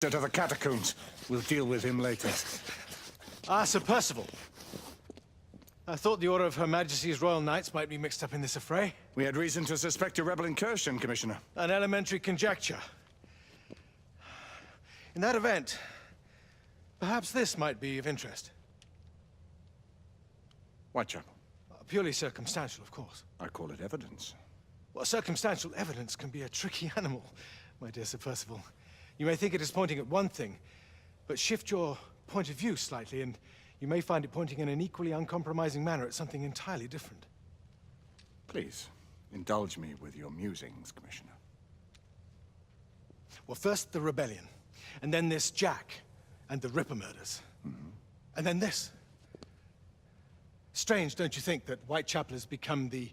To the catacombs. We'll deal with him later. Ah, Sir Percival. I thought the Order of Her Majesty's Royal Knights might be mixed up in this affray. We had reason to suspect a rebel incursion, Commissioner. An elementary conjecture. In that event, perhaps this might be of interest. Whitechapel. Purely circumstantial, of course. I call it evidence. Well, circumstantial evidence can be a tricky animal, my dear Sir Percival. You may think it is pointing at one thing, but shift your point of view slightly, and you may find it pointing in an equally uncompromising manner at something entirely different. Please, indulge me with your musings, Commissioner. Well, first the rebellion, and then this Jack, and the Ripper murders. And then this. Strange, don't you think, that Whitechapel has become the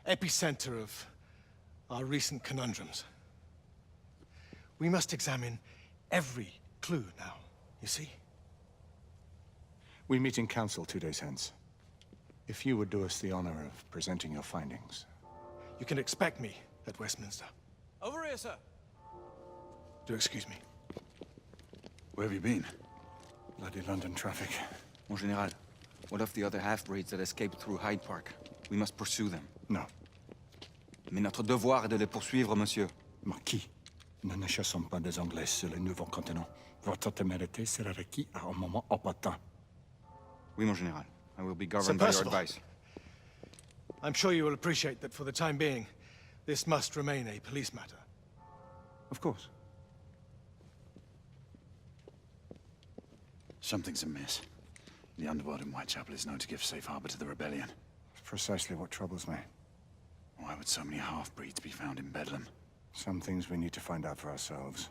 epicenter of our recent conundrums? We must examine every clue now, you see? We meet in council 2 days hence. If you would do us the honor of presenting your findings. You can expect me at Westminster. Over here, sir. Do excuse me. Where have you been? Bloody London traffic. Mon Général, what of the other half-breeds that escaped through Hyde Park? We must pursue them. No. Mais notre devoir est de les poursuivre, monsieur. Marquis, nous ne chassons pas des Anglais sur le nouveau continent. Votre témérité sera requis à un moment opportun. Oui, mon Général. I will be governed by your advice. I'm sure you will appreciate that for the time being, this must remain a police matter. Of course. Something's amiss. The underworld in Whitechapel is known to give safe harbor to the rebellion. It's precisely what troubles me. Why would so many half-breeds be found in Bedlam? Some things we need to find out for ourselves.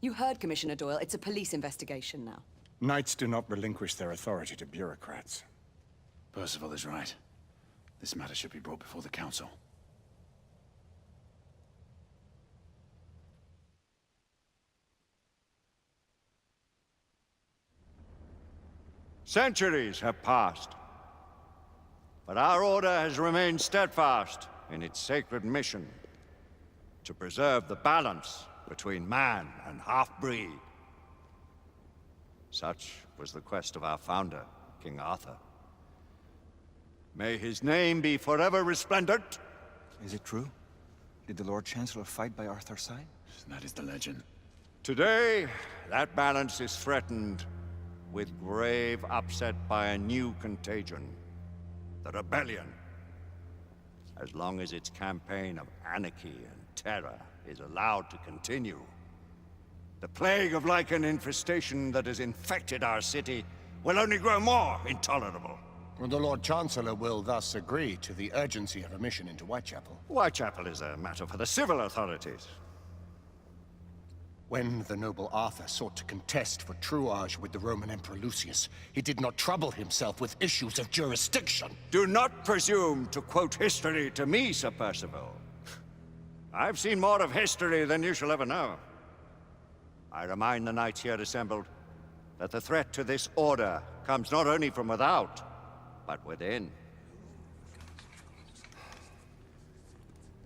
You heard, Commissioner Doyle. It's a police investigation now. Knights do not relinquish their authority to bureaucrats. Percival is right. This matter should be brought before the council. Centuries have passed, but our order has remained steadfast in its sacred mission to preserve the balance between man and half-breed. Such was the quest of our founder, King Arthur. May his name be forever resplendent. Is it true? Did the Lord Chancellor fight by Arthur's side? That is the legend. Today, that balance is threatened with grave upset by a new contagion, the rebellion. As long as its campaign of anarchy and terror is allowed to continue, the plague of lichen infestation that has infected our city will only grow more intolerable. The Lord Chancellor will thus agree to the urgency of a mission into Whitechapel. Whitechapel is a matter for the civil authorities. When the noble Arthur sought to contest for truage with the Roman Emperor Lucius, he did not trouble himself with issues of jurisdiction. Do not presume to quote history to me, Sir Percival. I've seen more of history than you shall ever know. I remind the knights here assembled that the threat to this order comes not only from without, but within.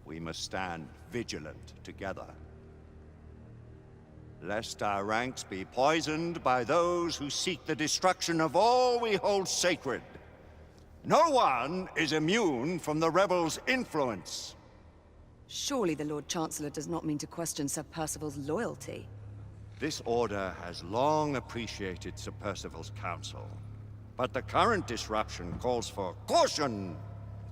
We must stand vigilant together, lest our ranks be poisoned by those who seek the destruction of all we hold sacred. No one is immune from the rebels' influence. Surely the Lord Chancellor does not mean to question Sir Percival's loyalty. This order has long appreciated Sir Percival's counsel, but the current disruption calls for caution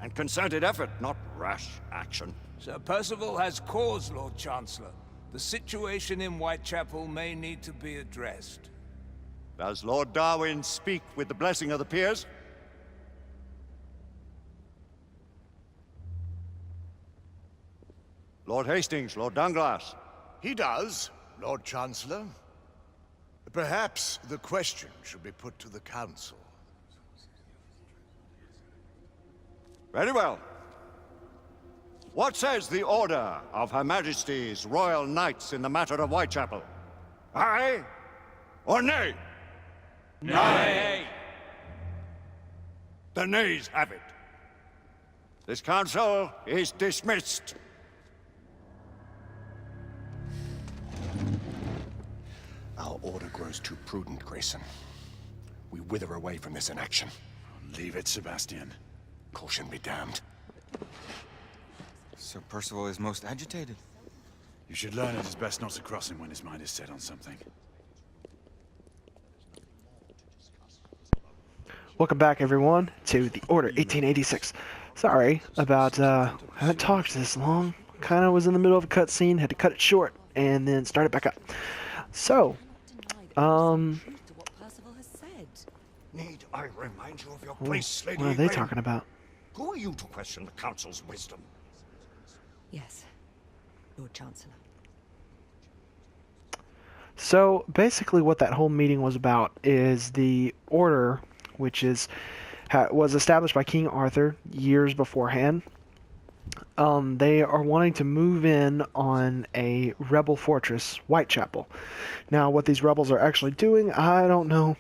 and concerted effort, not rash action. Sir Percival has cause, Lord Chancellor. The situation in Whitechapel may need to be addressed. Does Lord Darwin speak with the blessing of the peers? Lord Hastings, Lord Dunglass. He does, Lord Chancellor. Perhaps the question should be put to the Council. Very well. What says the Order of Her Majesty's Royal Knights in the matter of Whitechapel? Aye or nay? Nay! The nays have it. This council is dismissed. Our order grows too prudent, Grayson. We wither away from this inaction. Leave it, Sebastian. Caution be damned. Sir Percival is most agitated. You should learn it is best not to cross him when his mind is set on something. Welcome back, everyone, to the Order 1886. Sorry about, I haven't talked this long. Kind of was in the middle of a cutscene, had to cut it short, and then start it back up. So, Need I remind you of your place, Lady what are they Igraine? talking about? Who are you to question the Council's wisdom? Yes, Lord Chancellor. So, basically what that whole meeting was about is the Order, which is was established by King Arthur years beforehand. They are wanting to move in on a rebel fortress, Whitechapel. Now, what these rebels are actually doing, I don't know.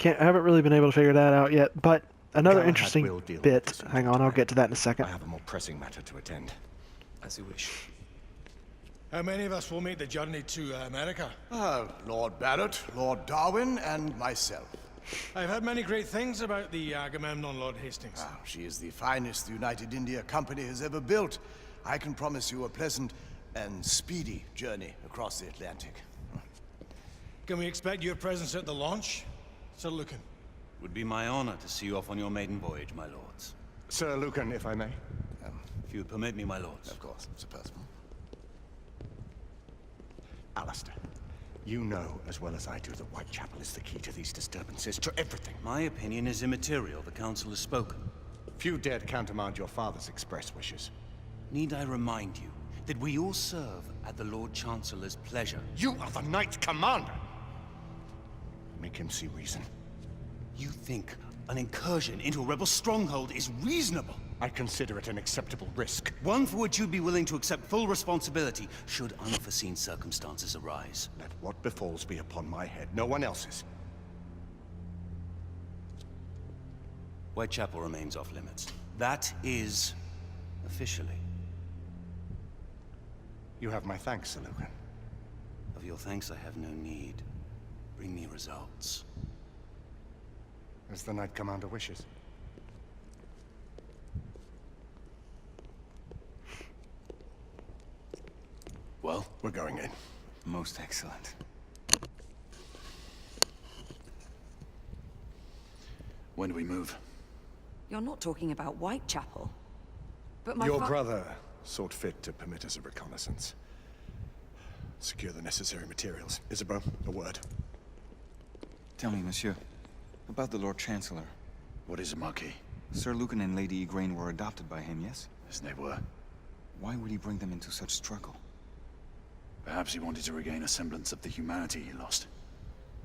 I haven't really been able to figure that out yet. But another Galahad interesting will deal with bit. this in Hang due on, I'll time. get to that in a second. I have a more pressing matter to attend. As you wish. How many of us will make the journey to America? Lord Barrett, Lord Darwin, and myself. I've heard many great things about the Agamemnon, Lord Hastings. She is the finest the United India Company has ever built. I can promise you a pleasant and speedy journey across the Atlantic. Can we expect your presence at the launch? Sir Lucan. Would be my honor to see you off on your maiden voyage, my lords. Sir Lucan, if I may. If you would permit me, my lords. Of course, Sir Percival. Alistair, you know as well as I do that Whitechapel is the key to these disturbances, to everything. My opinion is immaterial. The council has spoken. Few dared countermand your father's express wishes. Need I remind you that we all serve at the Lord Chancellor's pleasure? You are the Knight Commander! Make him see reason. You think an incursion into a rebel stronghold is reasonable? I consider it an acceptable risk. One for which you'd be willing to accept full responsibility should unforeseen circumstances arise. Let what befalls be upon my head, no one else's. Whitechapel remains off limits. That is officially. You have my thanks, Sir Lucan. Of your thanks I have no need. Bring me results. As the Knight Commander wishes. Well, We're going in. Most excellent. when do we move? You're not talking about Whitechapel. But my Your brother sought fit to permit us a reconnaissance. Secure the necessary materials. Isabeau, a word. Tell me, monsieur, about the Lord Chancellor. What is it, Marquis? Sir Lucan and Lady Igraine were adopted by him, yes? Yes, they were. Why would he bring them into such struggle? Perhaps he wanted to regain a semblance of the humanity he lost.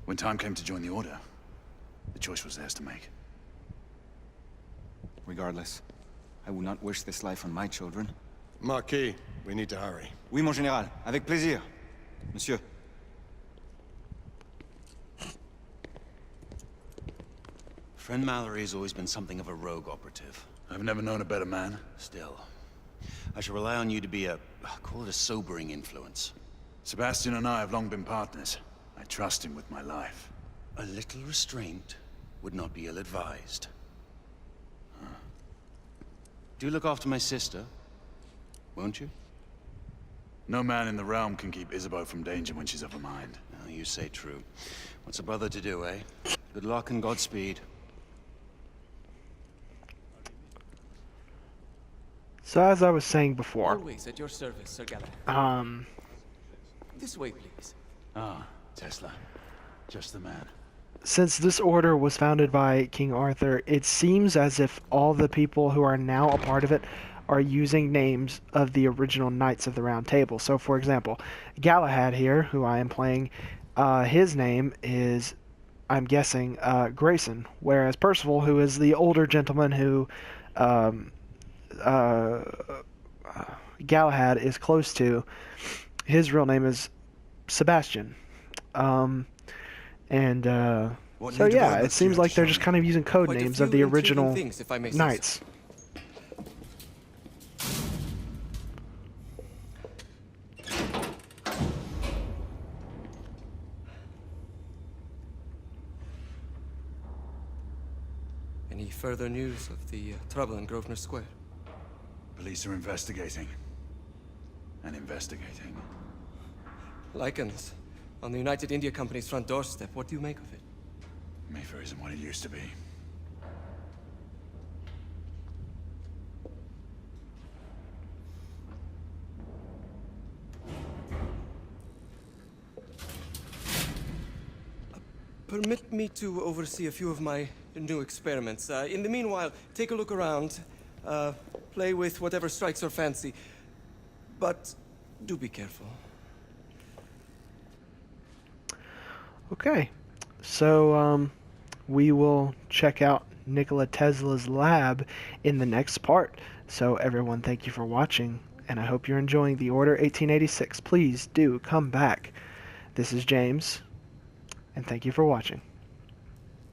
When time came to join the Order, the choice was theirs to make. Regardless, I would not wish this life on my children. Marquis, we need to hurry. Oui, mon général. Avec plaisir. Monsieur. Friend Mallory has always been something of a rogue operative. I've never known a better man. Still, I shall rely on you to be call it a sobering influence. Sebastian and I have long been partners. I trust him with my life. A little restraint would not be ill-advised. Do look after my sister, won't you? No man in the realm can keep Isabeau from danger when she's of a mind. Oh, you say true. What's a brother to do, eh? Good luck and Godspeed. So as I was saying before, Always at your service, Sir Galahad. This way, please. Ah, Tesla. Just the man. since this order was founded by King Arthur, it seems as if all the people who are now a part of it are using names of the original Knights of the Round Table. So, for example, Galahad here, who I am playing, his name is, I'm guessing, Grayson, whereas Percival, who is the older gentleman who Galahad is close to, his real name is Sebastian. So yeah, it seems like they're just kind of using code names of the original Knights. Any further news of the trouble in Grosvenor Square? Police are investigating. And investigating. Lycans, on the United India Company's front doorstep. What do you make of it? Mayfair isn't what it used to be. Permit me to oversee a few of my new experiments. In the meanwhile, take a look around. Play with whatever strikes your fancy. But do be careful. Okay, so we will check out Nikola Tesla's lab in the next part. So everyone, thank you for watching, and I hope you're enjoying The Order 1886. Please do come back. This is James, and thank you for watching.